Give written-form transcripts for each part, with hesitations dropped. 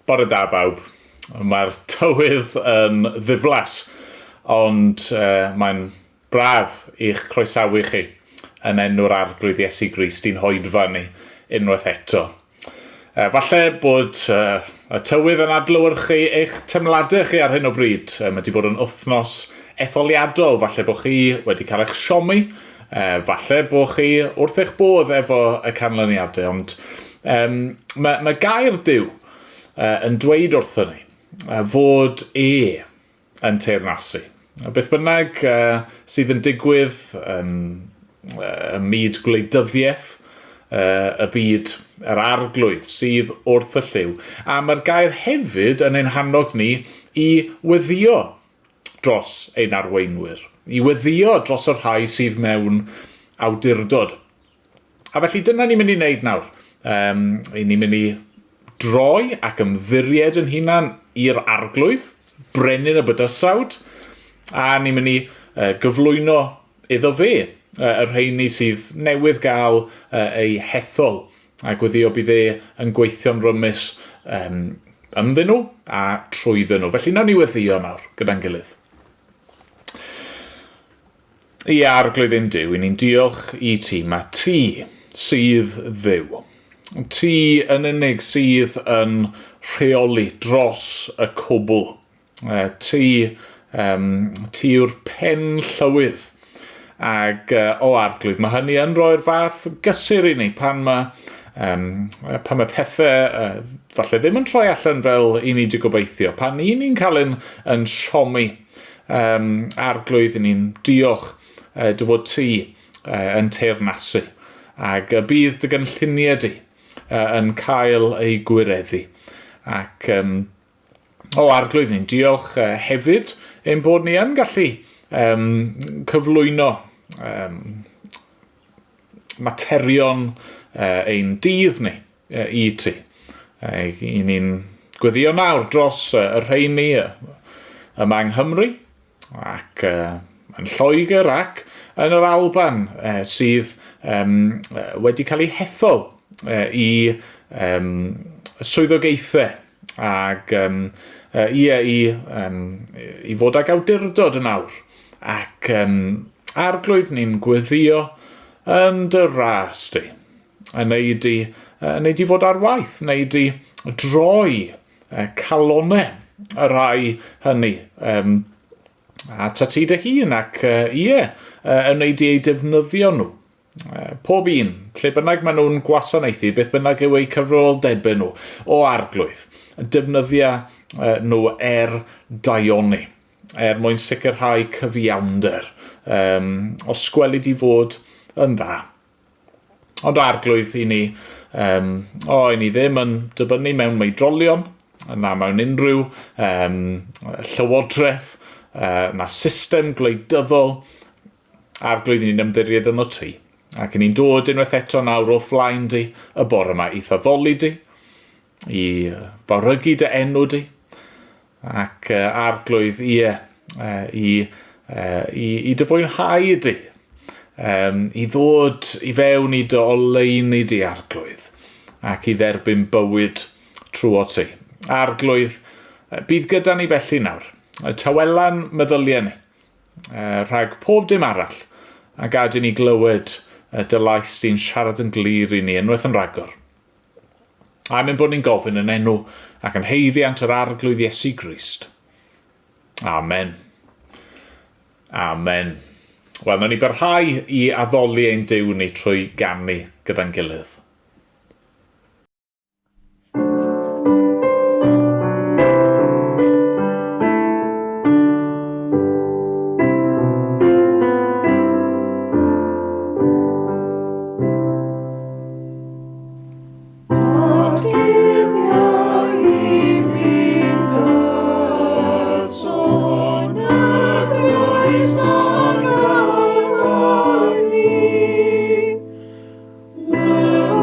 Bore da bawb. Mae'r tywydd yn ddiflas, ond mae'n braf i'ch croesawu chi yn enw'r arglwydd Iesu Grist i'n hoedfa ni unwaith eto. Falle bod y tywydd yn adlewyrchu eich teimladau chi ar hyn o bryd. Mae wedi bod yn wythnos etholiadol, falle bod chi wedi cael eich siomi, falle bod chi wrth eich bodd efo y canlyniadau, ond mae Caerdydd yn dweud wrthyn ni fod yn teyrnasu. Beth bynnag sydd yn digwydd y myd gwleidyddiaeth, y byd yr arglwydd sydd wrth y lliw. A mae'r gair hefyd yn ein hannog ni i weddio dros ein arweinwyr, i weddio dros yr rhai sydd mewn awdurdod. A felly dyna ni'n mynd i wneud nawr. Ni'n mynd i droi ac ymddiried yn hunan i'r arglwydd, brenin y bydysawd, a ni'n mynd i gyflwyno iddo fe y rheini sydd newydd gael ei hethol, a gweddio bydd yn gweithio'n rymus ymddyn nhw a trwyddyn nhw. Felly nawn ni weddio nawr gyda'n gilydd. I arglwydd ein Duw, ni'n diolch i ti, mae ti sydd Dduw. Ti yn unig sydd yn rheoli dros y cwbl. Ti yw'r pen llywydd. Ag o arglwydd, mae hynny yn rhoi'r fath gysur i ni pan mae pethau falle ddim yn troi allan fel i ni di gobeithio. Pan ni'n cael yn siomi arglwydd, ni'n diolch dy fod ti yn teyrnasu. Ag bydd dy gynlluniau di yn cael ei gwireddu. Ac o arglwydd ni'n diolch hefyd ein bod ni yn gallu cyflwyno materion ein dydd ni i ti. Ni'n gweddio nawr dros y rheini yma yng Nghymru ac yn Lloegr ac yn yr Alban sydd wedi cael ei hethol i swyddogaethau ac i fod ag awdurdod yn awr. Ac arglwydd ni'n gweddio yn dy ras di, yn neud i fod ar waith, neud i droi calonau y rai hynny a ta ti dy hun ac yn neud i ei defnyddio nhw. Pob un, lle bynnag maen nhw'n gwasanaethu, beth bynnag yw eu cyfroldebau nhw o arglwydd, defnyddio nhw daioni, mwyn sicrhau cyfiawnder, os gwelid i fod yn dda. Ond arglwydd i ni ddim yn dibynnu mewn meidrolion, na mewn unrhyw llywodraeth, na system gwleidyddol. Arglwydd ni'n ymddiried yn o ti. Ac ni'n dod unwaith eto nawr o flaen di y bore yma i thaddoli di, i barygu dy enw di, ac arglwydd i dy fwynhau di, i ddod i fewn i dy oleuni di arglwydd, ac i dderbyn bywyd trwy o ti. Arglwydd, bydd gyda ni felly nawr, y tawelan meddyliau ni, rhag pob dim arall, a gad i ni glywed dy lais di'n siarad yn glir i ni unwaith yn ragor. A mynd bod ni'n gofyn yn enw ac yn heiddiant yr arglwydd Iesu Grist. Amen. Amen. Wel, nawn ni barhau i addoli ein Duw ni trwy ganu gyda'n gilydd. Oh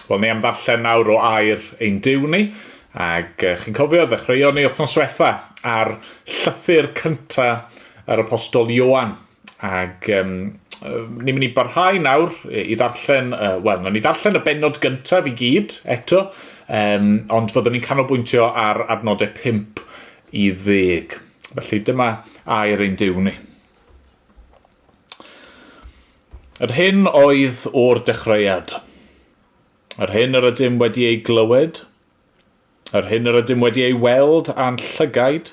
Wel, ni am ddarllen nawr o air ein diw ni, ac chi'n cofio ddechreuon ni wythnos diwetha ar llythyr cynta yr apostol Ioan. Ac ni'n mynd i barhau nawr i ddarllen, na ni ddarllen y bennod gyntaf i gyd eto, ond fyddwn ni'n canolbwyntio ar adnodau 5 i 10. Felly dyma air ein diw ni. Yr hyn oedd o'r dechreuad. Yr hyn yr ydym wedi ei glywed. Yr hyn yr ydym wedi ei weld a'n llygaid.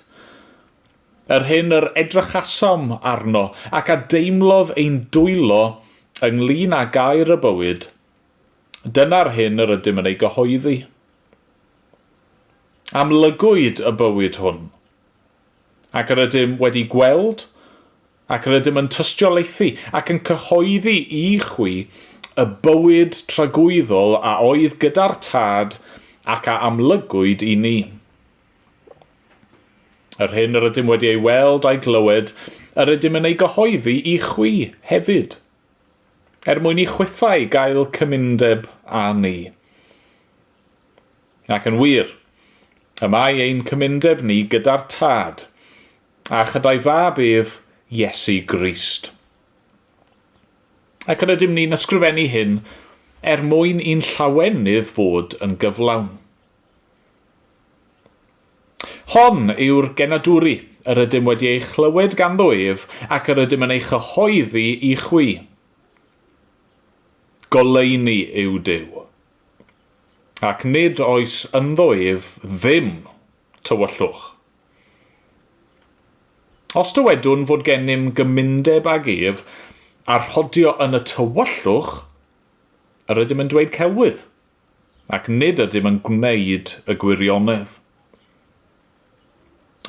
Yr hyn yr edrychasom arno ac a deimlodd ein dwylo ynglyn â gair y bywyd. Dyna'r hyn yr ydym yn ei gyhoeddi. Amlygwyd y bywyd hwn. Ac yr ydym wedi gweld, ac yr ydym yn tystiolaethu ac yn cyhoeddi i chwi y bywyd tragwyddol a oedd gyda'r tad ac a amlygwyd i ni. Yr hyn yr ydym wedi ei weld a'i glywed, yr ydym yn ei gyhoeddi i chwi hefyd, mwyn i chwithau gael cymundeb â ni. Ac yn wir, y mae ein cymundeb ni gyda'r tad, a chydau fab ef Iesu Grist. Ac yn ydym ni'n ysgrifennu hyn mwyn i'n llawenydd fod yn gyflawn. Hon yw'r genadwri yr ydym wedi ei chlywed ganddo ef ac yr ydym yn ei chyhoeddi i chwi. Goleuni yw Duw. Ac nid oes ynddo ef ddim tywyllwch. Os dywedwn fod gennym gymundeb ag ef a rhodio yn y tywyllwch, yr ydym yn dweud celwydd, ac nid ydym yn gwneud y gwirionedd.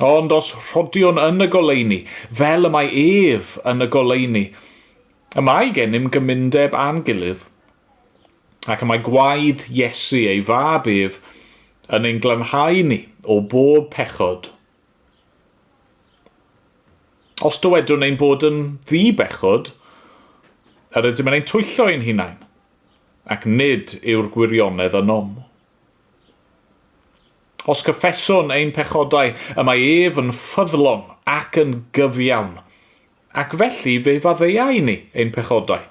Ond os rhodiwn yn y goleuni, fel y mae ef yn y goleuni, y mae gennym gymundeb a'n gilydd, ac y mae gwaed Iesu ei fab ef yn ein glanhau ni o bob pechod. Os dywedwn ein bod yn ddibechod, yr ydym yn ein twyllo ein hunain, ac nid yw'r gwirionedd ynom. Os cyffeswn ein pechodau, y mae ef yn ffyddlon ac yn gyfiawn, ac felly fe faddeuai ni ein pechodau,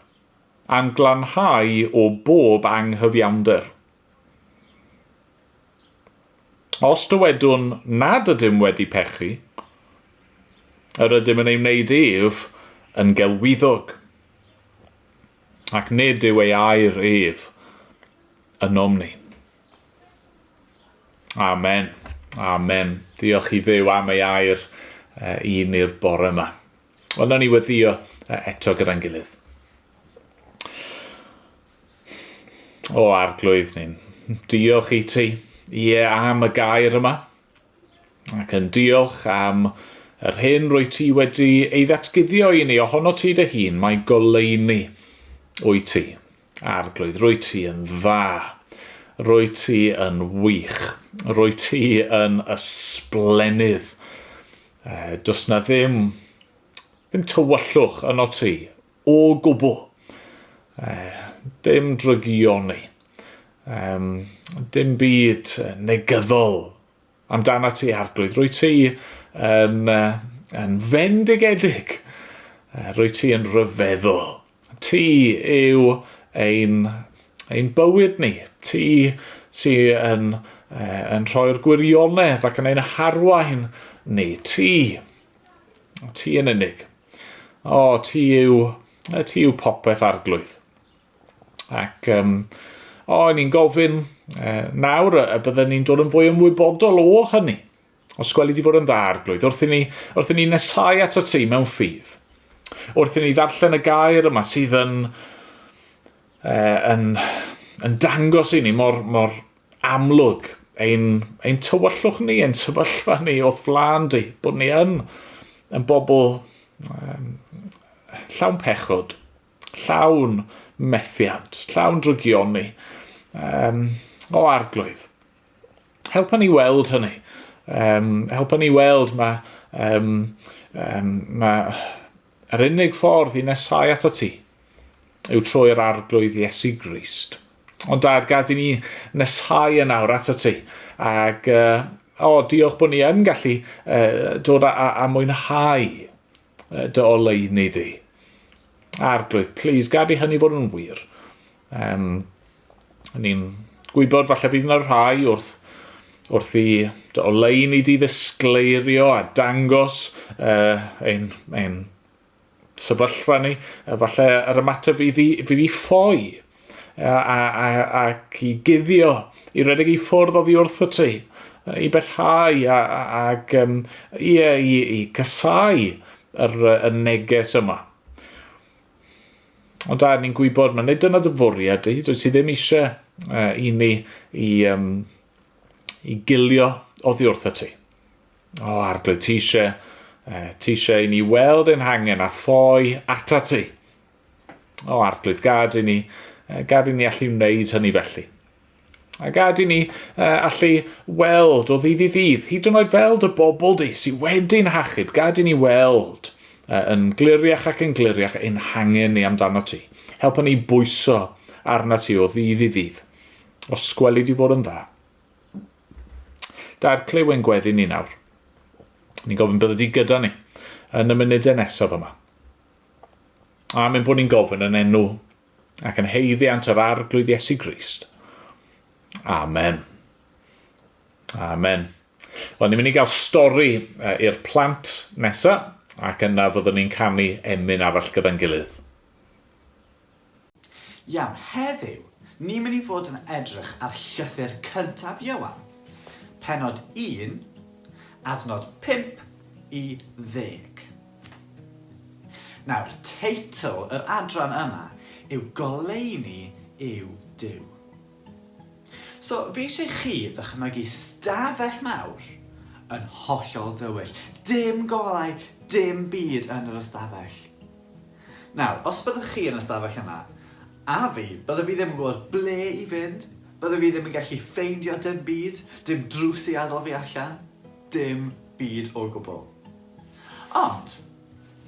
a'n glanhau o bob anghyfiawnder. Os dywedwn nad ydym wedi pechu, yr ydym yn ei wneud ef yn gelwyddog, ac nid yw ei air ef ynom ni. Amen. Amen. Diolch i Dduw am ei air i ni'r bore yma. Wel, na ni weddio eto gyda'n gilydd. O arglwydd ni'n diolch i ti, am y gair yma, ac yn diolch am yr hyn rwy ti wedi ei ddatguddio i ni ohono ti dy hun, mae goleuni o'i ti. Arglwydd, rwy ti yn dda, rwy ti yn wych, rwy ti yn ysblenydd. Does na ddim tywyllwch yno ti, o gwbl. Dim drygioni, dim byd negyddol amdana ti, arglwydd. Rwy ti yn fendigedig, rwy ti yn ryfeddol. Ti yw ein bywyd ni. Ti sy'n rhoi'r gwirionedd ac yn ein harwain ni. Ti yn unig. Ti yw popeth arglwydd. Ac ni'n gofyn nawr y bydden ni'n dod yn fwy ymwybodol o hynny. Os gweli ti fod yn dda arglwydd, wrth i ni nesau at y ti mewn ffydd. Wrth i ni ddarllen y gair yma sydd yn dangos i ni mor amlwg ein tywyllwch ni, ein sefyllfa ni o'r flaen di, bod ni yn bobl llawn pechod, llawn methiant, llawn drygioni, o arglwydd. Helpa ni weld hynny. Helpa ni weld yr unig ffordd i nesau at y ti yw trwy'r arglwydd Iesu Grist. Ond dad, gad I ni nesau yn awr ato ti. Ac, diolch bod ni yn gallu dod a mwynhau dy oleuni di. Arglwydd, please, gad I hynny fod yn wir. Ni'n gwybod falle bydd yna rhai wrth I dy oleuni di ddisgleirio a dangos ein sefyllfa ni. Falle yr ymateb fydd I ffoi ac I guddio, I redeg I ffwrdd oddi wrtho ti, I bellhau ac I casau y neges yma. Ond dad, ni'n gwybod, mae nid yna dy fwriad I, dwi ti ddim eisiau I ni I gilio oddi wrtho ti. Arglwydd, ti eisiau I ni weld ein hangen a ffoi ata ti. Arglwydd, gad I ni allu wneud hynny felly. A gad I ni allu weld o ddydd I ddydd, hyd yn oed fel dy bobl di sy'n wedi'n hachub, gad I ni weld yn gliriach ac yn gliriach ein hangen ni amdano ti. Helpa ni bwyso arna ti o ddydd I ddydd, os sgweli di fod yn dda. Dad, clyw ein gweddi ni nawr. Ni'n gofyn bydde di gyda ni yn y munudau nesaf yma. Amen bod ni'n gofyn yn enw ac yn heiddiant yr arglwydd Iesu Grist. Amen. Amen. Wel, ni'n mynd I gael stori i'r plant nesaf, ac yna fyddwn ni'n canu emyn arall gyda'n gilydd. Iawn, heddiw, ni'n mynd I fod yn edrych ar llythyr cyntaf Ioan. Pennod 1, adnod 5 I 10. Nawr, teitl yr adran yma yw Goleuni yw Duw. So, fi eisiau chi ddychmygu stafell mawr yn hollol dywyll. Dim golau, dim byd yn yr ystafell. Nawr, os byddwch chi yn y stafell yna, a fi, byddai fi ddim yn gwybod ble I fynd, byddai fi ddim yn gallu ffeindio dim byd, dim drws I adael fi allan, dim byd o gwbl. Ond,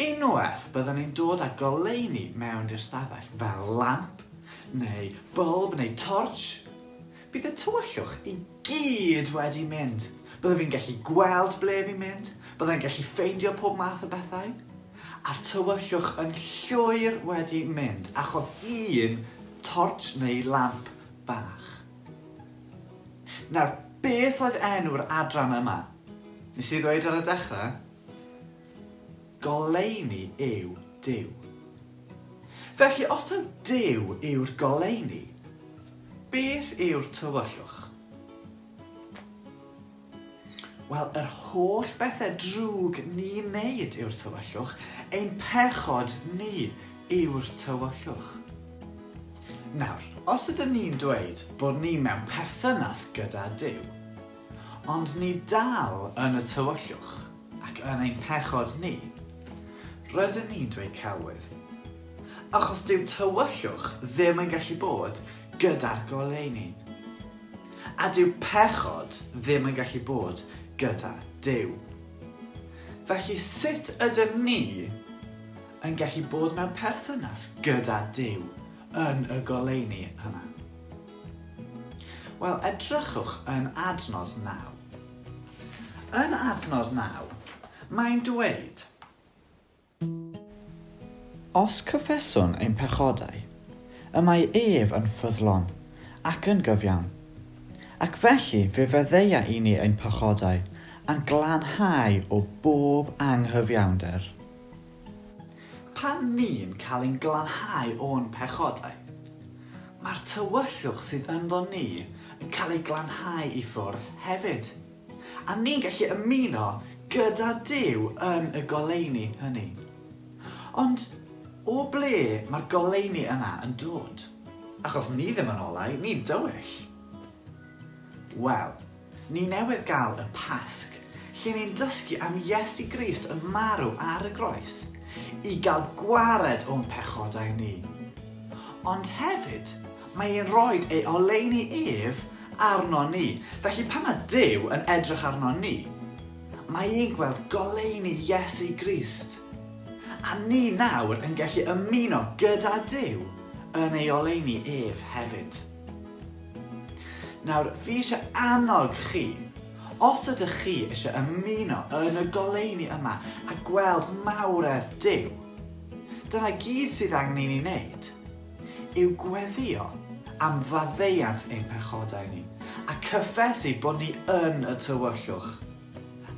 unwaith byddwn ni'n dod â goleuni mewn i'r stafell, fel lamp, neu bulb, neu torch, bydd y tywyllwch I gyd wedi mynd. Byddai fi'n gallu gweld ble fi'n mynd, byddai'n gallu ffeindio pob math o bethau, a'r tywyllwch yn llwyr wedi mynd, achos un torch neu lamp bach. Nawr, beth oedd enw'r adran yma? Nes I ddweud ar y dechrau? Goleuni yw Duw. Felly, os taw Duw yw'r goleuni, beth yw'r tywyllwch? Wel, yr holl bethau drwg ni'n neud yw'r tywyllwch, ein pechod ni yw'r tywyllwch. Nawr, os ydyn ni'n dweud bod ni mewn perthynas gyda Duw, ond ni dal yn y tywyllwch ac yn ein pechod ni, rydyn ni'n dweud celwydd. Achos dyw tywyllwch ddim yn gallu bod gyda'r goleuni. A dyw pechod ddim yn gallu bod gyda Duw. Felly sut ydyn ni yn gallu bod mewn perthynas gyda Duw yn y goleuni yma? Wel, edrychwch yn adnod 9. Yn adnod 9, mae'n dweud, os cyffeswn ein pechodau, y mae ef yn ffyddlon ac yn gyfiawn, ac felly fe fyddeia I ni ein pechodau yn glanhau o bob anghyfiawnder. Pan ni'n cael ein glanhau o'n pechodau, mae'r tywyllwch sydd ynddo ni yn cael ei glanhau I ffwrdd hefyd, a ni'n gallu ymuno gyda Duw yn y goleuni hynny. Ond, o ble mae'r goleuni yna yn dod? Achos ni ddim yn olau, ni'n dywyll. Wel, ni newydd gael y Pasg, lle ni'n dysgu am Iesu Grist yn marw ar y groes, I gael gwared o'n pechodau ni. Ond hefyd, mae e'n rhoi ei oleuni ef arno ni. Felly pan mae Duw yn edrych arno ni, mae e'n gweld goleuni Iesu Grist. A ni nawr yn gallu ymuno gyda Duw yn ei oleuni ef hefyd. Nawr, fi eisiau annog chi, os ydych chi eisiau ymuno yn y goleuni yma a gweld mawredd Duw, dyna gyd sydd angen i ni wneud yw gweddio am faddeuant ein pechodau ni a cyffesu bod ni yn y tywyllwch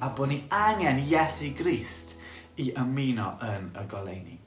a bod ni angen Iesu Grist i ymuno yn y goleuni.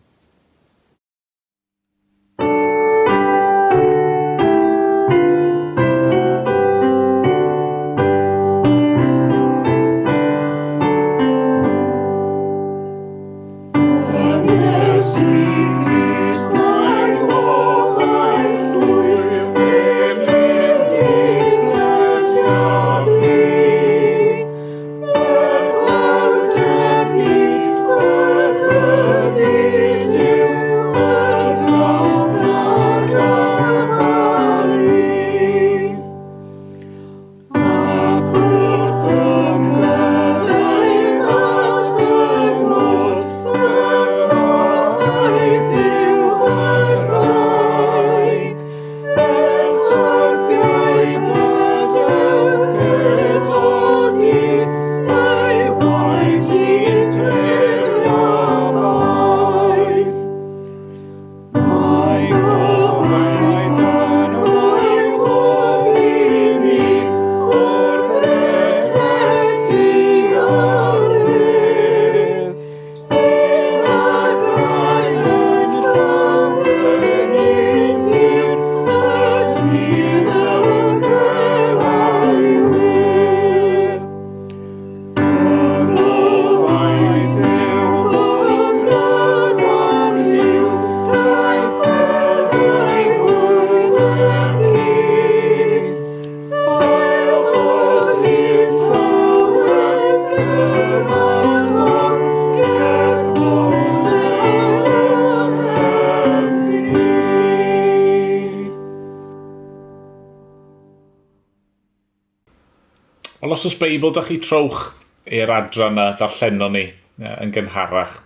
Wel, os oes Beibl, da chi trowch i'r adran a ddarllenon ni yn gynharach.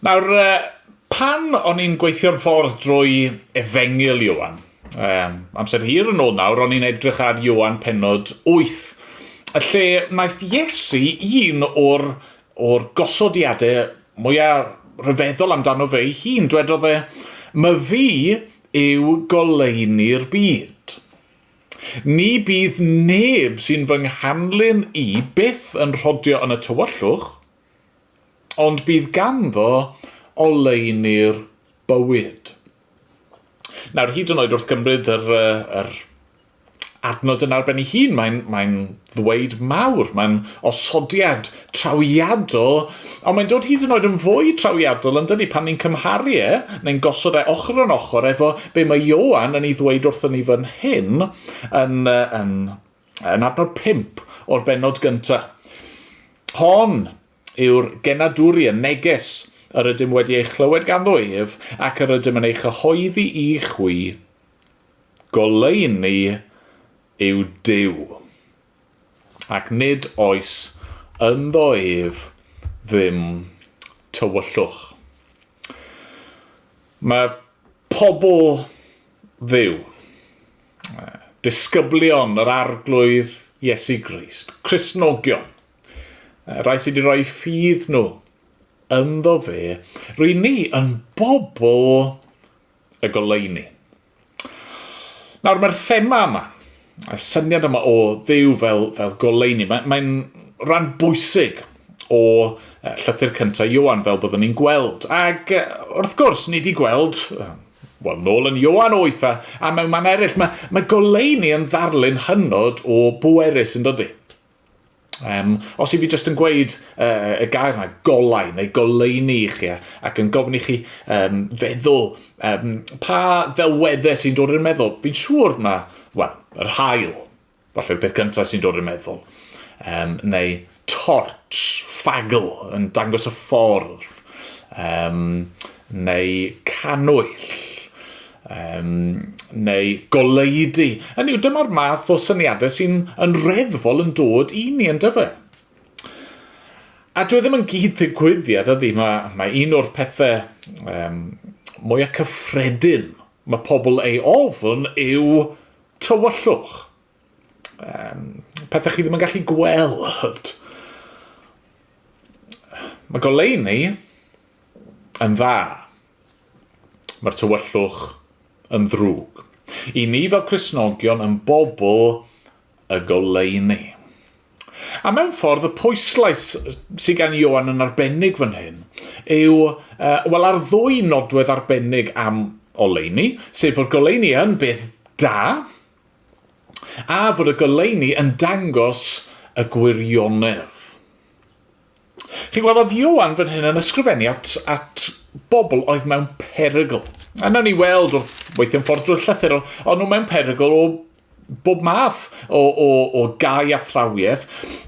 Nawr, pan o'n i'n gweithio'r ffordd drwy Efengil Ioan, amser hir yn ôl nawr, o'n i'n edrych ar Ioan pennod 8, y lle wnaeth Iesu un o'r gosodiadau mwyaf rhyfeddol amdano fe ei hun, dwedodd e, "Ma fi yw goleuni'r byd. Ni bydd neb sy'n fy nghanlyn i byth yn rhodio yn y tywyllwch, ond bydd ganddo oleuni'r bywyd." Nawr, hyd yn oed wrth gymryd yr adnod yn arbenn ei hun, mae'n ddweud mawr, mae'n osodiad trawiadol, ond mae'n dod hyd yn oed yn fwy trawiadol yn dydi pan ni'n cymharu neu'n gosod ochr yn ochr efo be mae Ioan yn ei ddweud wrthyn ni fan hyn yn adnod 5 o'r bennod gyntaf. Hon yw'r genadwri yn neges yr ydym wedi ei chlywed ganddo ef ac yr ydym yn ei chyhoeddi i chwi, goleuni yw Duw, ac nid oes ynddo ef ddim tywyllwch. Mae pobl Dduw, disgyblion yr arglwydd Iesu Grist, Cristnogion, rai sydd wedi rhoi ffydd nhw ynddo fe, rydyn ni yn bobl y goleuni. Nawr, mae'r thema yma, y syniad yma o Dduw fel goleuni, mae'n rhan bwysig o llythyr cyntaf Ioan fel byddwn ni'n gweld. Ac wrth gwrs, ni wedi gweld, nôl yn Ioan 8 a mewn man eraill, mae goleuni yn ddarlun hynod o bwerus yn dod i. Os i fi jyst yn gweud y gair yna, golau neu goleuni i chi, ac yn gofyn i chi feddwl pa ddelweddau sy'n dod i'r meddwl, fi'n siŵr yr haul, falle'r peth cyntaf sy'n dod i'r meddwl, neu torch, ffagl, yn dangos y ffordd, neu canwyll, neu goleudi. Hynny yw, dyma'r math o syniadau sy'n reddfol yn dod i ni yn dyfa. A dwi ddim yn gyd ddigwyddiad ydy, mae un o'r pethau mwyaf cyffredin mae pobl ei ofn yw tywyllwch. pethau chi ddim yn gallu gweld. Mae goleuni yn dda. Mae'r tywyllwch yn ddrwg. I ni fel Cristnogion yn bobl y goleuni. A mewn ffordd, y pwyslais sydd gan Ioan yn arbennig fan hyn yw, ar ddwy nodwedd arbennig am oleuni, sef fod goleuni yn beth da, a fod y goleuni yn dangos y gwirionedd. Chi'n gweld, oedd Ioan fan hyn yn ysgrifennu at bobl oedd mewn perygl. A nawn ni weld wrth weithio'n ffordd drwy'r llythyr, ond nhw mewn perygl o bob math o gau a thrawiaeth,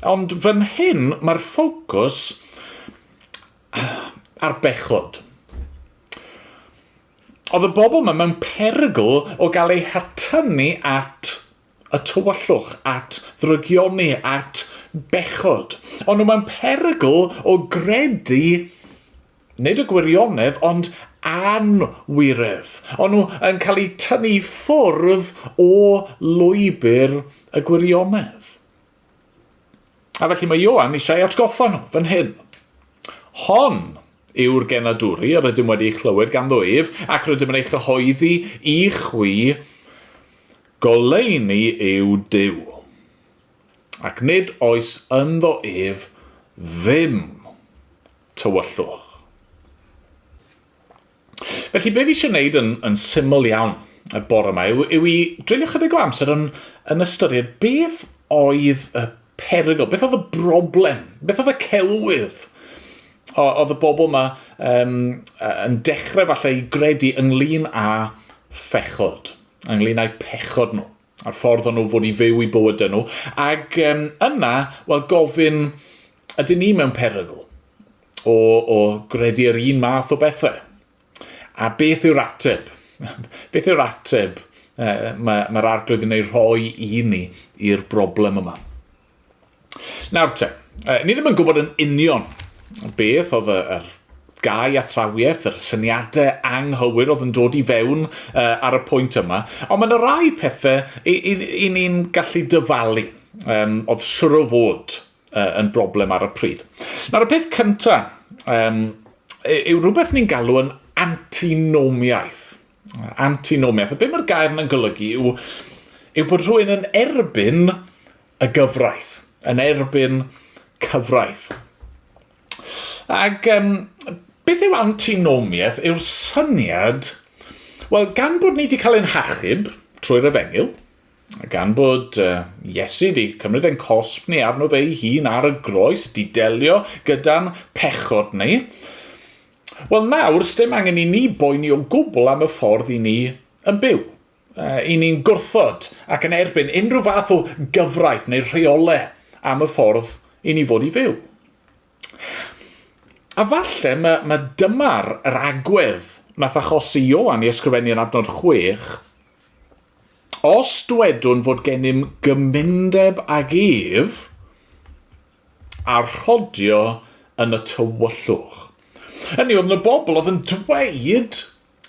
ond fan hyn mae'r ffocws ar bechod. Oedd y bobl yma mewn perygl o gael eu hatynu at y tywyllwch, at ddrygioni, at bechod. Ond nhw mewn perygl o gredu nid y gwirionedd, ond anwiredd. Ond nhw yn cael eu tynnu ffwrdd o lwybr y gwirionedd. A felly mae Ioan eisiau atgoffa nhw fan hyn. Hon yw'r genadwri, yr ydym wedi ei chlywed ganddo ef, ac rydym yn ei chyhoeddi i chwi, goleuni yw Duw. Ac nid oes ynddo ef ddim tywyllwch. Felly, be fi eisiau gwneud yn syml iawn y bore yma yw i dreulio chydig o amser yn ystyried beth oedd y perygl, beth oedd y broblem, beth oedd y celwydd oedd y bobl yma yn dechrau falle i gredu ynglyn â phechod, ynglyn â'u pechod nhw, a'r ffordd o'n nhw fod i fyw i bywydau nhw. Ac yna, gofyn, ydyn ni mewn perygl o gredu'r un math o bethau? A beth yw'r ateb? Beth yw'r ateb mae'r arglwydd yn ei rhoi i ni i'r broblem yma? Nawr te, ni ddim yn gwybod yn union beth oedd yr gau a thrawiaeth, yr syniadau anghywir oedd yn dod i fewn ar y pwynt yma, ond mae yna rai pethau i ni'n gallu dyfalu oedd siwr o fod yn broblem ar y pryd. Nawr, y peth cyntaf yw rhywbeth ni'n galw yn antinomiaeth. Antinomiaeth. A be mae'r gair yn golygu yw bod rhywun yn erbyn y gyfraith, yn erbyn cyfraith. Ac beth yw antinomiaeth yw'r syniad, gan bod ni wedi cael ein hachub trwy'r Efengyl, gan bod Iesu wedi cymryd ein cosb ni arno fe ei hun ar y groes, di delio gyda'n pechod ni, nawr, sdim angen i ni boeni o gwbl am y ffordd i ni yn byw. I ni'n gwrthod ac yn erbyn unrhyw fath o gyfraith neu rheolau am y ffordd i ni fod i fyw. A falle mae dyma'r yr agwedd nath achosi Ioan i ysgrifennu yn adnod 6. Os dwedwn fod gennym gymundeb ag ef a rhodio yn y tywyllwch. Hynny oedd y bobl oedd yn dweud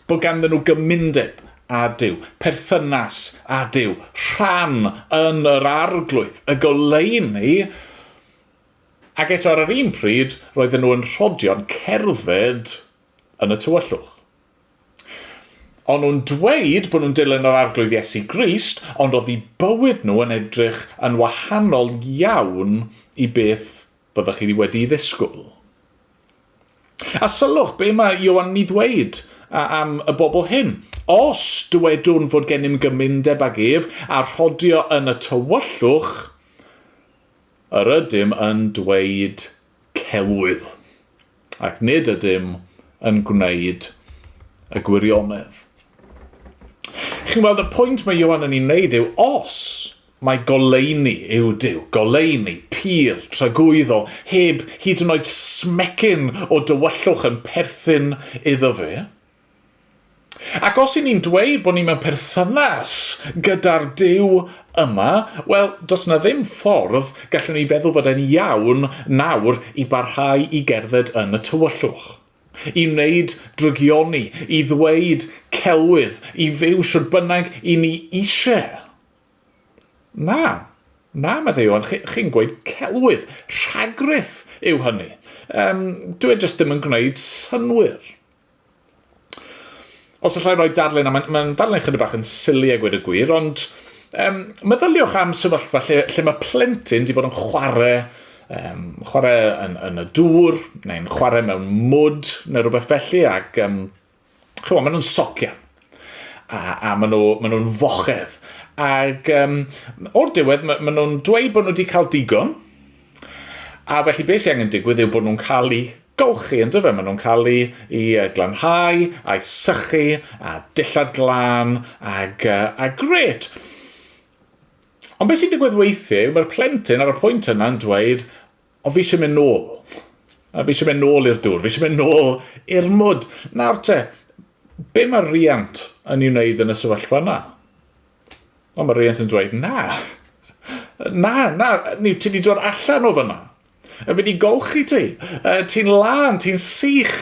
bod ganddyn nhw gymundeb a Duw, perthynas a Duw, rhan yn yr arglwydd, y goleuni, ac eto ar yr un pryd, roedden nhw yn rhodio'n cerdded yn y tywyllwch. Ond nhw'n dweud bod nhw'n dilyn yr arglwydd Iesu Grist, ond oedd eu bywyd nhw yn edrych yn wahanol iawn i beth byddwch chi wedi ddisgwyl. A sylwch, be mae Ioan i ddweud am y bobl hyn? Os dwedwn fod gennym gymundeb ag ef a rhodio yn y tywyllwch, yr ydym yn dweud celwydd, ac nid ydym yn gwneud y gwirionedd. Chi'n gweld, y pwynt mae Ioan yn ei wneud yw, os mae goleuni yw Duw, goleuni, pur, tragwyddol, heb hyd yn oed smecyn o dywyllwch yn perthyn iddo fe. Ac os i ni'n dweud bod ni mewn perthynas gyda'r Duw yma, does na ddim ffordd gallwn ni feddwl bod e'n iawn nawr i barhau i gerdded yn y tywyllwch. I wneud drygioni, i ddweud celwydd, i fyw siwr bynnag i ni eisiau. Na, Na, meddai Iwan, chi'n gweud celwydd, rhagryth yw hynny. Dwi jyst ddim yn gwneud synwyr. Os allai roi darlun, mae'n darlun chydig bach yn sili a gweud y gwir, ond meddyliwch am sefyllfa lle mae plentyn di bod yn chwarae yn y dŵr, neu'n chwarae mewn mwd, neu rhywbeth felly, ac maen nhw'n socian. A maen nhw'n fochedd. Ac o'r diwedd, maen nhw'n dweud bod nhw wedi cael digon, a felly beth sy'n angen digwydd yw bod nhw'n cael ei golchi, yn dyfa. Maen nhw'n cael ei glanhau, a'i sychu, a dillad glan, a gret. Ond beth sy'n digwydd weithiau, mae'r plentyn ar y pwynt yna'n dweud, fi eisiau mynd nôl. Fi eisiau mynd nôl i'r dŵr, fi eisiau mynd nôl i'r mwd. Nawr te, be mae'r riant yn ei wneud yn y sefyllfa yna? Ond mae'r riant yn dweud, na, ti wedi dod allan o fyna. Fi wedi golchi ti. Ti'n lan, ti'n sych.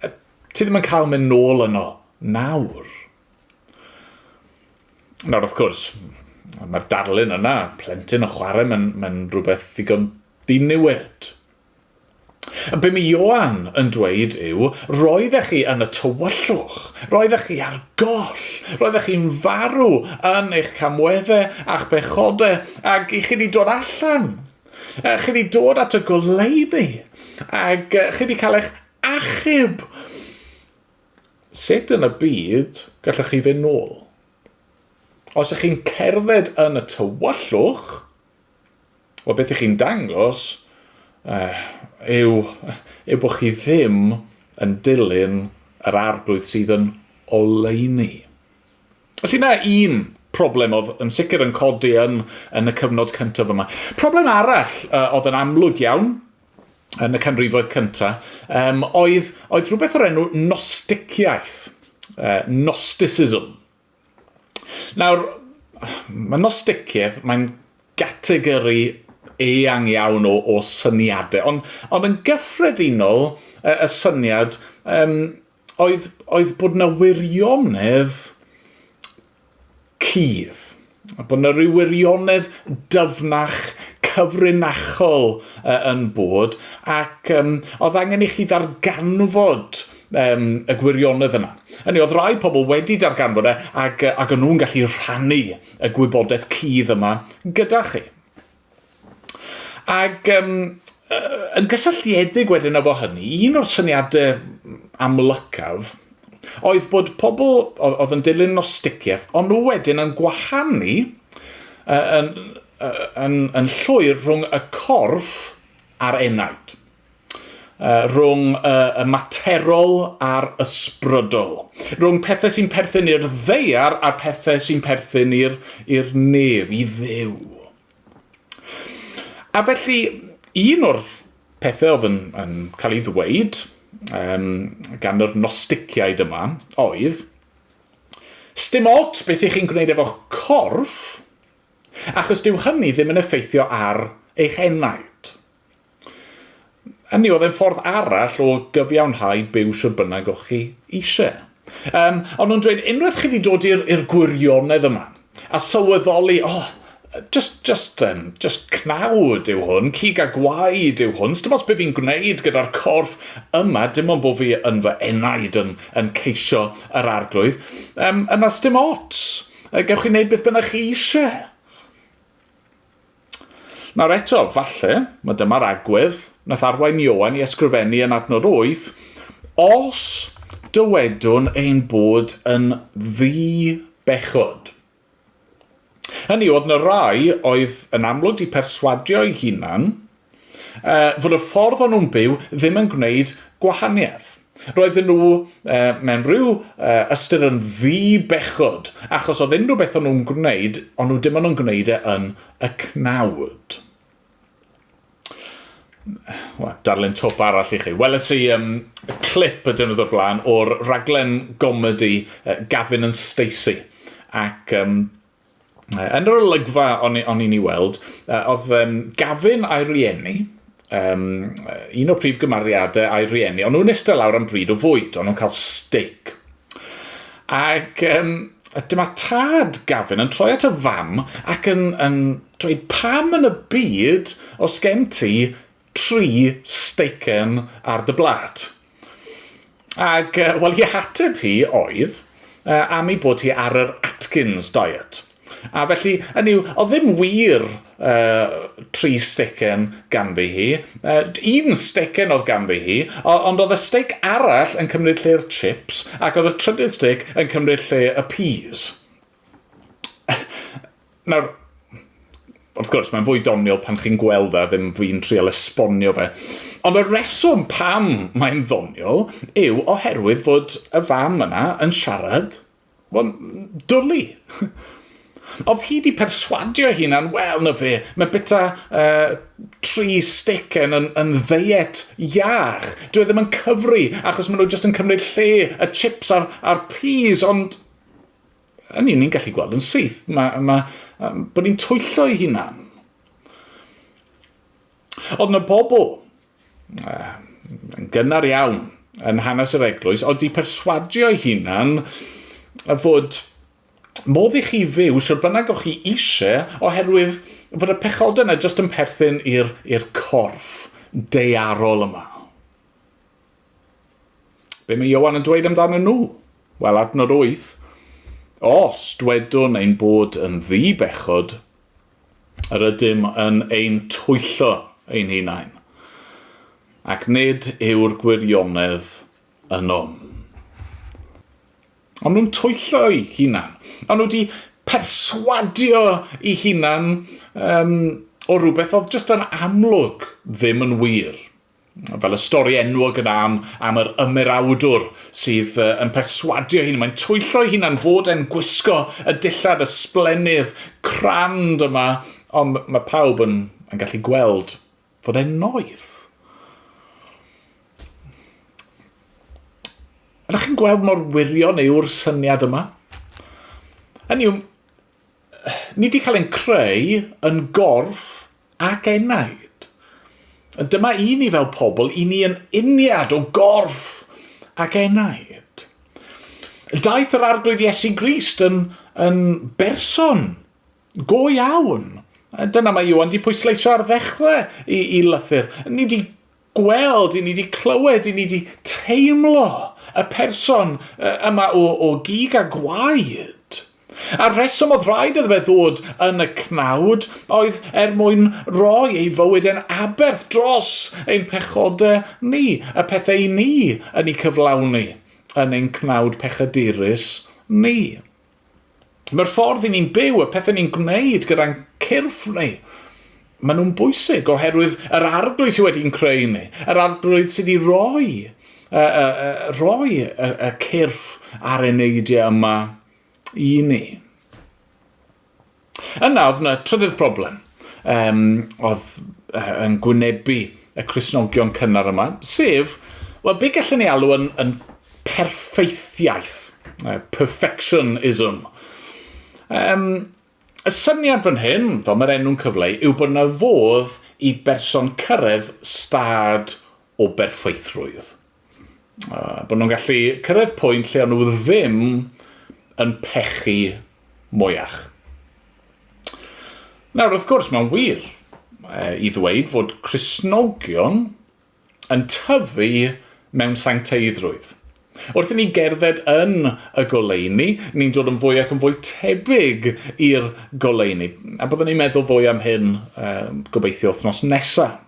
Ti ddim yn cael mynd nôl yno. Nawr, wrth gwrs, mae'r darlun yna, plentyn o chwarae, mae'n rhywbeth ddigon ddiniwed. Be mae Ioan yn dweud yw, roeddech chi yn y tywyllwch, roeddech chi ar goll, roeddech chi'n farw yn eich camweddau a'ch bechodau, ac chi wedi dod allan. Chi wedi dod at y goleuni, ac chi wedi cael eich achub. Sut yn y byd gallwch chi fynd nôl? Os ych chi'n cerdded yn y tywyllwch, o beth ych chi'n dangos, yw bod chi ddim yn dilyn yr arglwydd sydd yn oleuni. Felly na un problem oedd yn sicr yn codi yn y cyfnod cyntaf yma. Problem arall oedd yn amlwg iawn yn y canrifoedd cyntaf oedd rhywbeth o'r enw nosticiaeth, Gnosticism. Nawr, mae nosticiaeth, mae'n gategori eang iawn o syniadau, ond yn gyffredinol y syniad oedd bod yna wirionedd cudd, bod yna ryw wirionedd dyfnach, cyfrinachol yn bod, ac oedd angen i chi ddarganfod y gwirionedd yna. Hynny, oedd rai pobl wedi darganfod ac o'n nhw'n gallu rhannu y gwybodaeth cudd yma gyda chi. Ac yn gysylltiedig wedyn efo hynny, un o'r syniadau amlycaf oedd bod pobl oedd yn dilyn nosticiaeth, ond nhw wedyn yn gwahanu yn llwyr rhwng y corff a'r enaid. Rhwng y materol a'r ysbrydol. Rhwng pethau sy'n perthyn i'r ddeiar a'r pethau sy'n perthyn i'r nef, i Dduw. A felly, un o'r pethau oedd yn cael ei ddweud gan yr nosticiaid yma oedd, sdim ot beth ych chi'n gwneud efo'ch corff, achos dyw hynny ddim yn effeithio ar eich enaid. Hynny oedd yn ffordd arall o gyfiawnhau byw sy'n bynnag o'ch chi eisiau. Ond nhw'n dweud, unwaith chi wedi dod i'r gwirionedd yma, a sylweddoli, just cnawd yw hwn, cig a gwaed yw hwn, dim os beth fi'n gwneud gyda'r corff yma, dim ond bod fi yn fy enaid yn ceisio yr arglwydd, yna dim ots, gewch chi wneud beth bynnag chi eisiau. Nawr eto, falle, mae dyma'r agwedd, nath arwain Ioan i ysgrifennu yn adnod 8, os dywedwn ein bod yn ddi-bechod. Hynny oedd yna rai oedd yn amlwg di perswadio eu hunan fod y ffordd o'n nhw'n byw ddim yn gwneud gwahaniaeth. Roedden nhw mewn rhyw ystyr yn ddi-bechod, achos oedd unrhyw beth o'n nhw'n gwneud, ond nhw dim ond yn gwneud yn y cnawd. Darlun twp arall i chi. Weles i clip y dynedd o'r blaen o'r raglen gomedi Gavin and Stacey. Ac yn yr olygfa o'n i'n ei weld, oedd Gavin a'i rieni, un o'r prif gymeriadau a'i rieni, ond nhw'n eistedd lawr am bryd o fwyd, ond nhw'n cael steak. Ac dyma tad Gavin yn troi at y fam ac yn dweud pam yn y byd os gen ti 3 steiken ar dy blad. Ac, wel, i ateb hi oedd am ei bod hi ar yr Atkins diet. A felly, oedd ddim wir 3 steiken ganddi hi. 1 steiken oedd ganddi hi, ond oedd y steic arall yn cymryd lle'r chips, ac oedd y trydydd steic yn cymryd lle y peas. Nawr, wrth gwrs, mae'n fwy doniol pan chi'n gweld ddim fi'n trial esbonio fe. Ond y reswm pam mae'n ddoniol yw oherwydd fod y fam yna yn siarad, dwlu. Oedd hi wedi perswadio hunan, wel, na fe, mae bita 3 steiken yn ddeiet iach. Dwi ddim yn cyfri, achos maen nhw jyst yn cymryd lle y chips a'r peas, ond ni'n gallu gweld yn syth. Bod ni'n twyllo i hunan. Oedd yna bobl, yn gynnar iawn, yn hanes yr eglwys, oedd wedi perswadio i hunan fod modd i chi fyw sy'n bynnag o'ch chi eisiau oherwydd fod y pechodau yna jyst yn perthyn i'r corff daearol yma. Be mae Ioan yn dweud amdano nhw? Wel, adnod 8. Os dwedwn ein bod yn ddi-bechod, yr ydym yn ein twyllo ein hunain, ac nid yw'r gwirionedd yno. Ond nhw'n twyllo i hunan. Ond nhw wedi perswadio i hunan o rhywbeth oedd jyst yn amlwg ddim yn wir. Fel y stori enwog yna am yr ymerawdwr sydd yn perswadio hunan. Mae'n twyllo i hunan fod e'n gwisgo y dillad ysblenydd crand yma, ond mae pawb yn gallu gweld fod e'n noeth. Ydych chi'n gweld mor wirion yw'r syniad yma? Hynny yw, ni wedi cael ein creu yn gorff ac enaid. Dyma i ni fel pobl, i ni yn uniad o gorff ac enaid. Daeth yr arglwydd Iesu Grist yn berson go iawn. Dyna mae Ioan wedi pwysleisio ar ddechrau i lythyr. Ni wedi gweld, ni wedi clywed, ni wedi teimlo y person yma o gig a gwaed. A'r reswm oedd rhaid iddo fe ddod yn y cnawd oedd mwyn roi ei fywyd yn aberth dros ein pechodau ni, y pethau ni yn ei cyflawni yn ein cnawd pechadurus ni. Mae'r ffordd i ni'n byw, y pethau ni'n gwneud gyda'n cyrff ni, maen nhw'n bwysig oherwydd yr arglwydd sydd wedi'n creu ni, yr arglwydd sydd wedi roi y cyrff a'r eneidiau yma i ni. Yna oedd yna trydydd problem oedd yn gwynebu y Cristnogion cynnar yma, sef, wel, be gallwn ni alw yn perfeithiaeth, perfectionism. Y syniad fan hyn, fel mae'r enw'n cyfleu, yw bod yna fodd i berson cyrraedd stad o berffeithrwydd. Bod nhw'n gallu cyrraedd pwynt lle nhw ddim yn pechu mwyach. Nawr, wrth gwrs, mae'n wir i ddweud fod Cristnogion yn tyfu mewn sancteiddrwydd. Wrth i ni gerdded yn y goleuni, ni'n dod yn fwy ac yn fwy tebyg i'r goleuni. A byddwn ni'n meddwl fwy am hyn gobeithio wythnos nesaf.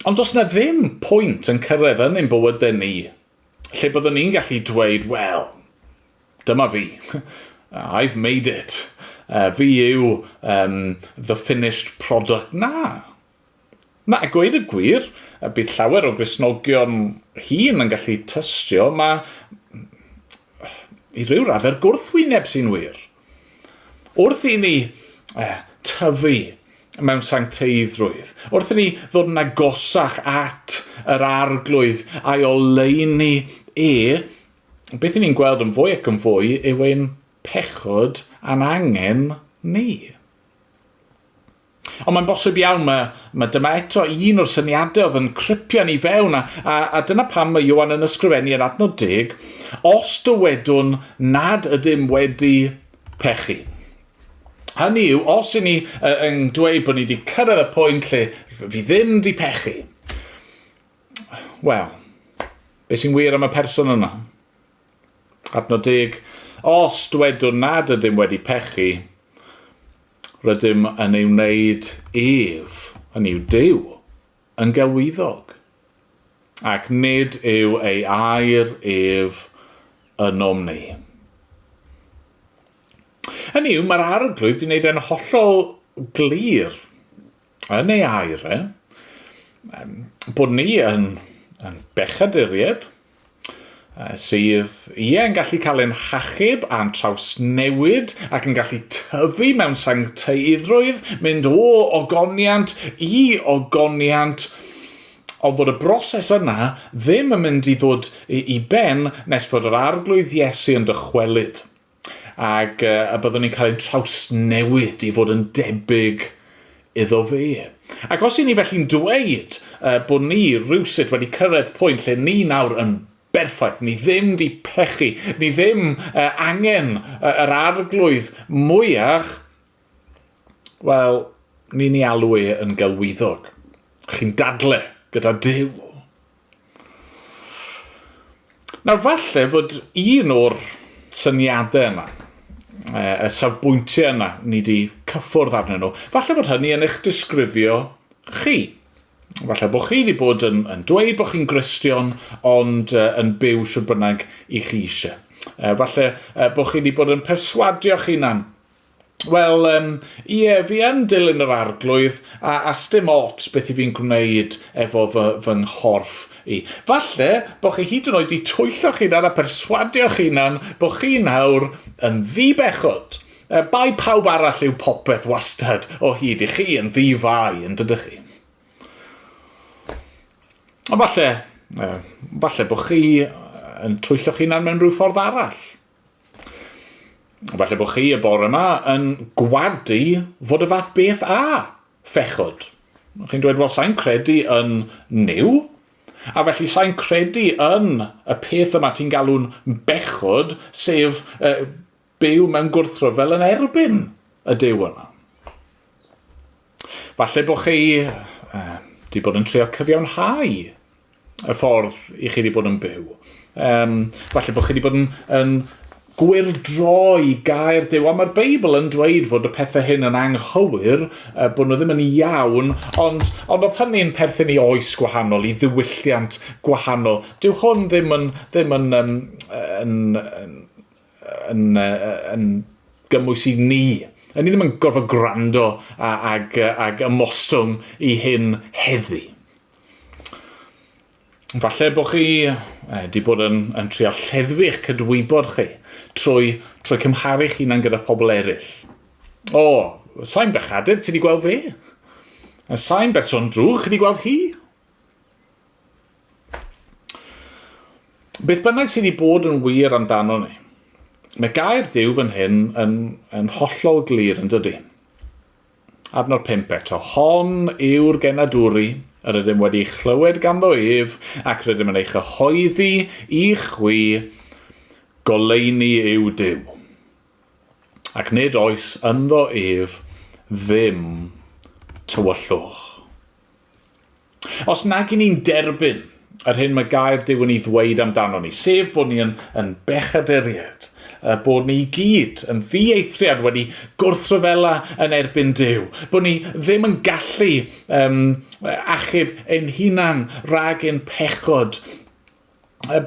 Ond does na ddim pwynt yn cyrraedd yn ein bywydau ni, lle byddwn ni'n gallu dweud, wel, dyma fi. I've made it. Fi yw the finished product. Na, gweud y gwir, bydd llawer o Gristnogion hŷn yn gallu tystio, mae i ryw raddau'r gwrthwyneb sy'n wir. Wrth i ni tyfu mewn sancteiddrwydd, wrth i ni ddod yn agosach at yr arglwydd a'i oleuni beth i ni'n gweld yn fwy ac yn fwy yw ein pechod a'n angen ni. Ond mae'n bosib iawn, mae dyma eto un o'r syniadau oedd yn cripio ni fewn, a dyna pam mae Ioan yn ysgrifennu yn adnod 10, os dywedwn nad ydym wedi pechu. Hynny yw, os i ni yn dweud bod ni wedi cyrraedd y pwynt lle fi ddim wedi pechu, wel, beth sy'n wir am y person yna? Adnod 10, os dwedwn nad ydym wedi pechu, rydym yn ei wneud hynny yw Duw, yn gelwyddog. Ac nid yw ei air ynom ni. Hynny yw, mae'r arglwydd wedi gwneud yn hollol glir yn ei air, bod ni yn bechaduriad, sydd yn gallu cael ein hachub a'n trawsnewid ac yn gallu tyfu mewn sancteiddrwydd, mynd o ogoniant i ogoniant, ond fod y broses yna ddim yn mynd i ddod i ben nes fod yr arglwydd Iesu yn dychwelyd. Ac a byddwn ni'n cael ein trawsnewid i fod yn debyg iddo fe. Ac os i ni felly'n dweud bod ni rywsut wedi cyrraedd pwynt lle ni nawr yn berffaith, ni ddim di pechu, ni ddim angen yr arglwydd mwyach, wel, ni'n ei alw yn gelwyddog. Chi'n dadle gyda Duw. Nawr falle fod un o'r syniadau yna, y safbwyntiau yna, ni wedi cyffwrdd arnyn nhw, falle bod hynny yn eich disgrifio chi. Falle bod chi wedi bod yn dweud bod chi'n Gristion, ond yn byw siwr bynnag i chi eisiau. Falle bod chi wedi bod yn perswadio chi hunan. Wel, fi yn dilyn yr arglwydd, a sdim ots beth i fi'n gwneud efo fy nghorff i. Falle bod chi hyd yn oed wedi twyllo chi hunan a perswadio chi hunan bod chi nawr yn ddibechod. Bai pawb arall yw popeth wastad o hyd i chi yn ddifau, yn dydych chi. Ond falle bod chi yn twyllo chi hunan mewn rhyw ffordd arall. Falle bod chi y bore yma yn gwadu fod y fath beth a phechod. Chi'n dweud, wel, sa'n credu yn niw, a felly sa'n credu yn y peth yma ti'n galw'n bechod, sef byw mewn gwrthryfel yn erbyn y Duw yna. Falle bod chi wedi bod yn trio cyfiawnhau y ffordd i chi wedi bod yn byw. Falle bod chi wedi bod yn gwirdroi gair Duw, ond mae'r Beibl yn dweud fod y pethau hyn yn anghywir, bod nhw ddim yn iawn, ond oedd hynny'n perthyn i oes gwahanol, i ddiwylliant gwahanol. Dyw hwn ddim yn gymwys i ni. Ni ddim yn gorfod gwrando ag ymostwng i hyn heddi. Falle bod chi wedi bod yn trio lleddfu eich cydwybod chi trwy cymharu chi hunan gyda pobl eraill. O, sa'n bechadur ti wedi gweld fe? Sa'n berson drwg chi wedi gweld hi? Beth bynnag sydd wedi bod yn wir amdano ni, mae gair Duw fan hyn yn hollol glir yn dydy. Adnod 5 eto, hon yw'r genadwri, yr ydym wedi chlywed ganddo ef, ac rydym yn ei chyhoeddi i chwi, goleini yw Duw. Ac nid oes ynddo ef ddim tywyllwch. Os nag i ni'n derbyn yr hyn mae gair Duw yn ei ddweud amdano ni, sef bod ni yn bechaduriad, bod ni gyd yn ddieithriad wedi gwrthryfela yn erbyn Duw, bod ni ddim yn gallu achub ein hunan rhag ein pechod,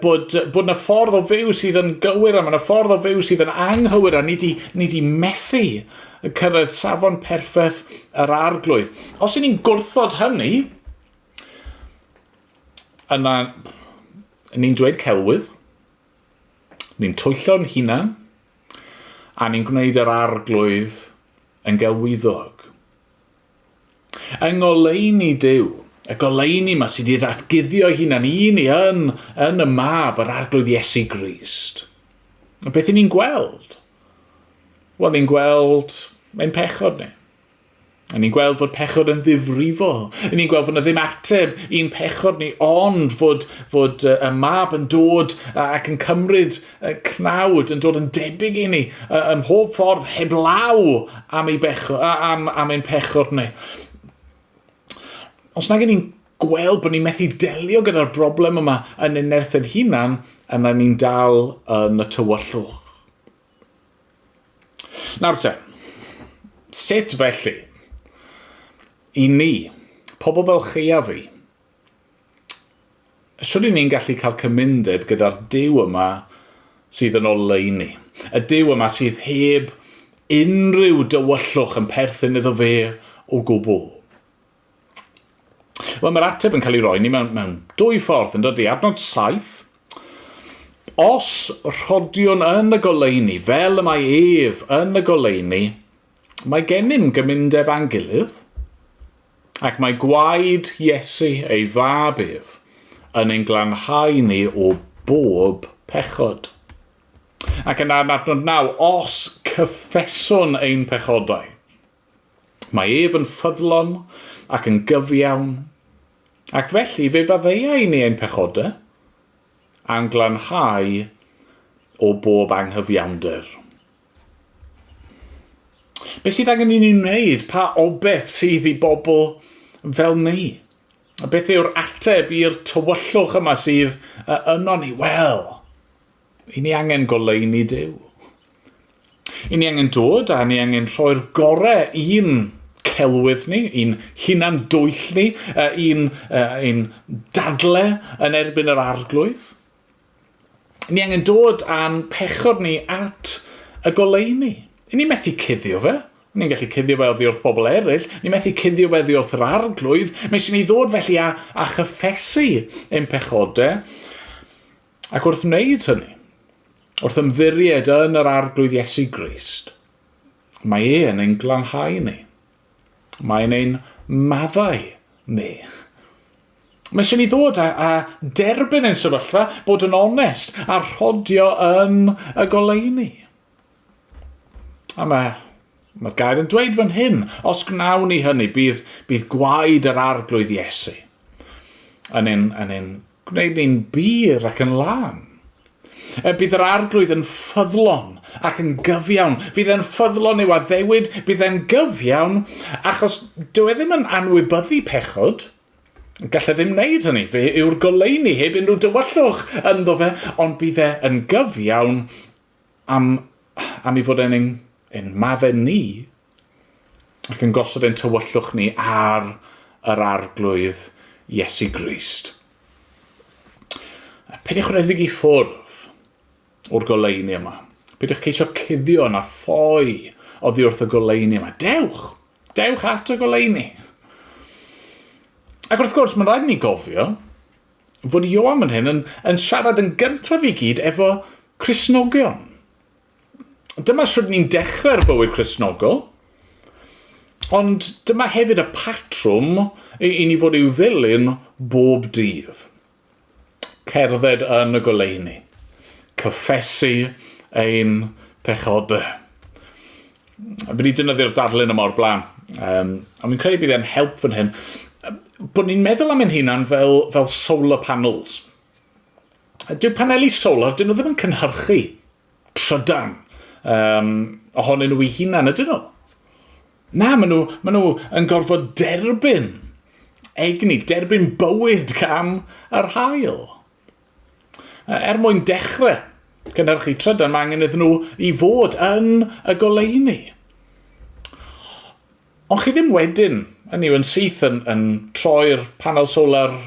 bod yna ffordd o fyw sydd yn gywir a mae yna ffordd o fyw sydd yn anghywir a ni di methu cyrraedd safon perffaith yr arglwydd. Os y'n ni'n gwrthod hynny, yna ni'n dweud celwydd, ni'n twyllo'n hunan, a ni'n gwneud yr arglwydd yn gelwyddog. Yng ngoleuni Duw, y goleuni yma sydd wedi datguddio hunan i ni yn y mab yr arglwydd Iesu Grist. Beth ni'n gweld? Wel, ni'n gweld ein pechod ni. A ni'n gweld fod pechod yn ddifrifol. A ni'n gweld fod yna ddim ateb i'n pechod ni, ond fod y mab yn dod ac yn cymryd cnawd, yn dod yn debyg i ni ym mhob ffordd heblaw am ein pechod ni. Os nag ni'n gweld bod ni'n methu delio gyda'r broblem yma yn unerth yn hunan, yna ni'n dal yn y tywyllwch. Nawr te, sut felly i ni, pobl fel chi a fi, siwr i ni'n gallu cael cymundeb gyda'r Duw yma sydd yn oleuni. Y Duw yma sydd heb unrhyw dywyllwch yn perthyn iddo fe o gwbl. Wel, mae'r ateb yn cael ei roi ni mewn dwy ffordd yn dod i. Adnod 7. Os rhodiwn yn y goleuni, fel y mae ef yn y goleuni, mae gennym gymundeb a'n gilydd, ac mae gwaed Iesu ei fab ef yn ein glanhau ni o bob pechod. Ac yna adnod 9, os cyffeswn ein pechodau, mae ef yn ffyddlon ac yn gyfiawn, ac felly fe faddeuai ni ein pechodau, a'n glanhau o bob anghyfiawnder. Be sydd angen i ni wneud? Pa obeth sydd i bobl fel ni? Beth yw'r ateb i'r tywyllwch yma sydd yno ni? Wel, i ni angen goleuni Duw. I ni angen dod a ni angen rhoi'r gorau un celwydd ni, un hunan dwyll ni, un dadle yn erbyn yr arglwydd. Ni angen dod a'n pechod ni at y goleuni. I ni methu cuddio fe. Ni'n gallu cuddio fe oddi wrth bobl eraill. Ni'n methu cuddio fe oddi wrth yr arglwydd. Mae eisiau ni ddod felly a chyffesu ein pechodau. Ac wrth wneud hynny, wrth ymddiried yn yr arglwydd Iesu Grist, mae yn ein glanhau ni. Mae'n ein maddau ni. Mae eisiau ni ddod a derbyn ein sefyllfa, bod yn onest a rhodio yn y goleuni. A mae'r gair yn dweud fan hyn, os gnawn ni hynny, bydd gwaed yr arglwydd Iesu yn ein gwneud ni'n bir ac yn lan. Bydd yr arglwydd yn ffyddlon ac yn gyfiawn. Fydd e'n ffyddlon i'w addewid, bydd e'n gyfiawn, achos dyw e ddim yn anwybyddu pechod. Gallai ddim wneud hynny. Fe yw'r goleuni heb unrhyw dywyllwch ynddo fe, ond bydd e'n gyfiawn am i fod ein maddau ni ac yn gosod ein tywyllwch ni ar yr arglwydd Iesu Grist. Peidiwch redeg i ffwrdd o'r goleuni yma. Peidiwch ceisio cuddio na ffoi oddi wrth y goleuni yma. Dewch at y goleuni. Ac wrth gwrs, mae'n rhaid ni gofio fod Ioan yn hyn yn siarad yn gyntaf i gyd efo Cristnogion. Dyma sydd ni'n dechrau'r bywyd Cristnogol, ond dyma hefyd y patrwm i ni fod i'w ddilyn bob dydd. Cerdded yn y goleuni. Cyffesu ein pechodau. Fi wedi defnyddio'r darlun yma o'r blaen. Ond mi'n credu bydd e'n help fan hyn. Bod ni'n meddwl am ein hunan fel solar panels. Dyw paneli solar, dyn nhw ddim yn cynhyrchu trydan ohonyn nhw eu hunan, ydyn nhw? Na, maen nhw yn gorfod derbyn egni, derbyn bywyd gan yr haul. Mwyn dechrau cynhyrchu trydan, mae angen iddyn nhw i fod yn y goleuni. Ond chi ddim wedyn, yn syth yn troi'r panel solar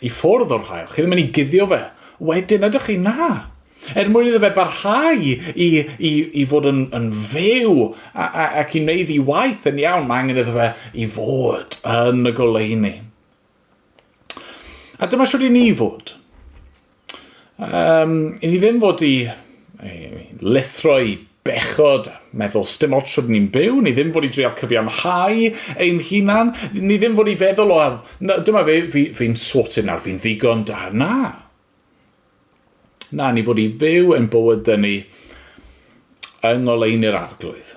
i ffwrdd o'r haul. Chi ddim yn ei guddio fe. Wedyn ydych chi, na. Mwyn iddo fe barhau i fod yn fyw ac i wneud ei waith yn iawn, mae angen iddo fe i fod yn y goleuni. A dyma sydd i ni fod. I ni ddim fod i lithro i bechod, meddwl stim ots sydd ni'n byw, ni ddim fod i drio cyfiawnhau ein hunan, ni ddim fod i feddwl o, dyma fi'n sorted nawr, fi'n ddigon da, na. Na, ni fod i fyw yn bywyd ni yng ngoleuni'r arglwydd.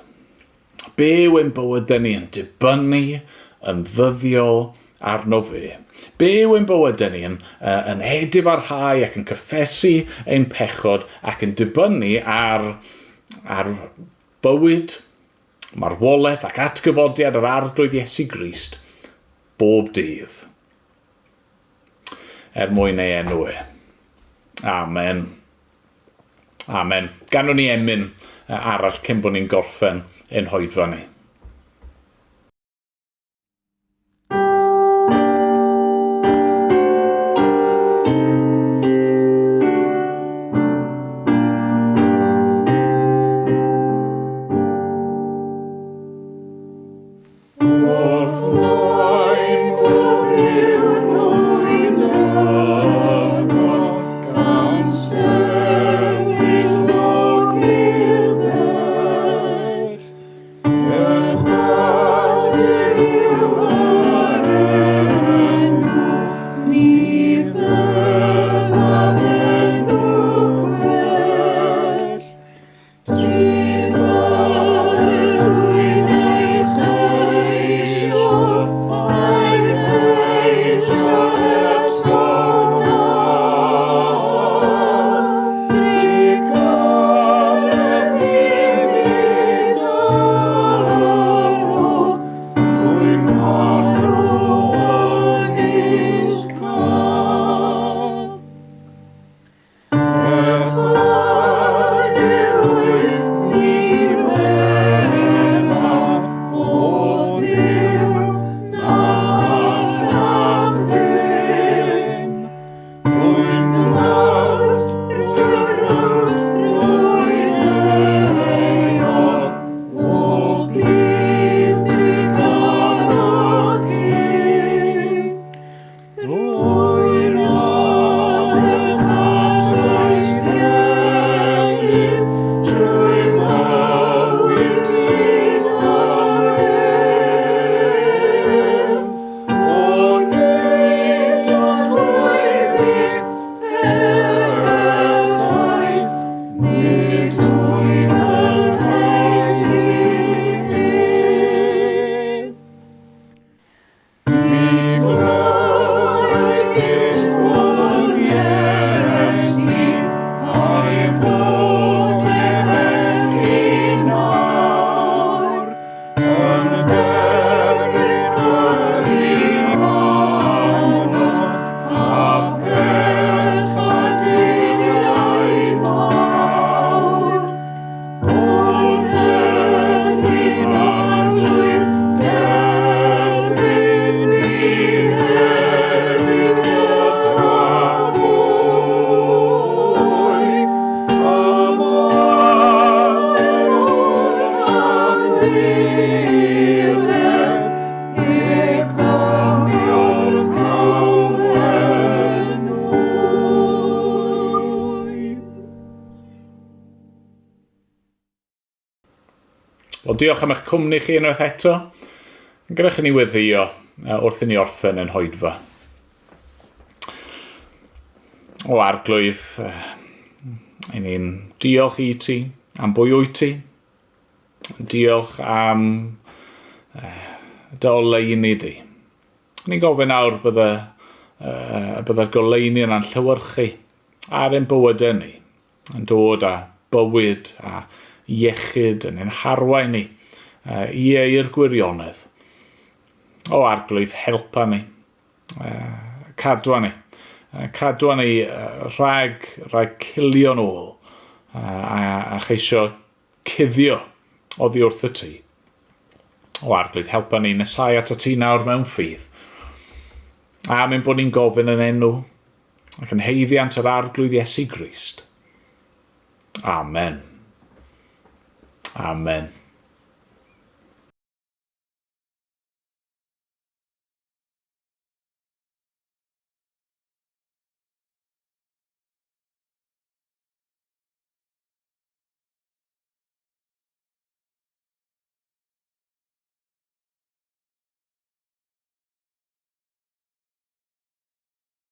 Be yw ein bywydau ni yn dibynnu, yn ddyddiol arno fe? Be yw ein bywydau ni yn edifarhau ac yn cyffesu ein pechod ac yn dibynnu ar bywyd, marwolaeth ac atgyfodiad yr arglwydd Iesu Grist bob dydd. Mwyn ei enw e. Amen. Amen. Ganwn ni emyn arall cyn bod ni'n gorffen ein hoedfa ni. Wel, diolch am eich cwmni chi unwaith eto. Gyrrwch i ni weddio wrth i ni orffen yn hoedfa. O arglwydd, i ni'n diolch i ti am bwy wyt ti. Diolch am dy oleuni di. Ni'n gofyn nawr bydda'r goleuni yna'n llywyrchu ar ein bywydau ni, yn dod â bywyd a iechyd yn ein harwain ni i eir gwirionedd. O arglwydd, helpa ni, cadwa ni rhag cilio nôl a cheisio cuddio oddi wrth y ti. O arglwydd, helpa ni nesau at y ti nawr mewn ffydd. A mynd bod ni'n gofyn yn enw ac yn heiddiant yr arglwydd Iesu Grist. Amen. Amen.